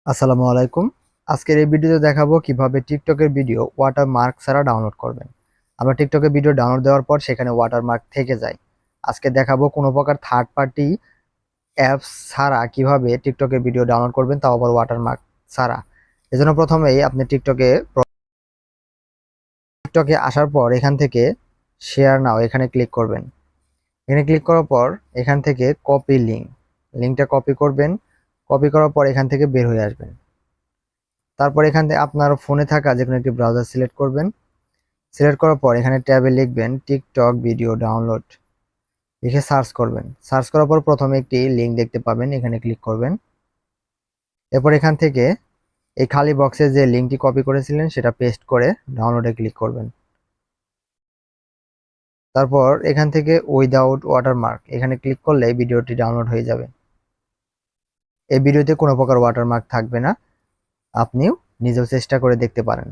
আসসালামু আলাইকুম। আজকের এই ভিডিওতে দেখাবো কিভাবে টিকটকের ভিডিও ওয়াটারমার্ক ছাড়া ডাউনলোড করবেন। আমরা টিকটকের ভিডিও ডাউনলোড দেওয়ার পর সেখানে ওয়াটারমার্ক থেকে যায়। আজকে দেখাবো কোনো প্রকার থার্ড পার্টি অ্যাপস ছাড়া কিভাবে টিকটকের ভিডিও ডাউনলোড করবেন, তাও আবার ওয়াটারমার্ক ছাড়া। এজন্য প্রথমেই আপনি টিকটকে আসার পর এখান থেকে শেয়ার নাও এখানে ক্লিক করবেন। এখানে ক্লিক করার পর এখান থেকে কপি লিঙ্কটা কপি করবেন। কপি করার পর এখান থেকে বের হয়ে আসবেন। তারপর এখান থেকে আপনার ফোনে থাকা যে কোনো একটি ব্রাউজার সিলেক্ট করবেন। সিলেক্ট করার পর এখানে ট্যাবে লিখবেন টিকটক ভিডিও ডাউনলোড, লিখে সার্চ করবেন। সার্চ করার পর প্রথমে একটি লিঙ্ক দেখতে পাবেন, এখানে ক্লিক করবেন। এরপর এখান থেকে এই খালি বক্সে যে লিঙ্কটি কপি করেছিলেন সেটা পেস্ট করে ডাউনলোডে ক্লিক করবেন। তারপর এখান থেকে উইদাউট ওয়াটারমার্ক এখানে ক্লিক করলে ভিডিওটি ডাউনলোড হয়ে যাবে। এই ভিডিওতে কোনো প্রকার ওয়াটারমার্ক থাকবে না, আপনিও নিজেও চেষ্টা করে দেখতে পারেন।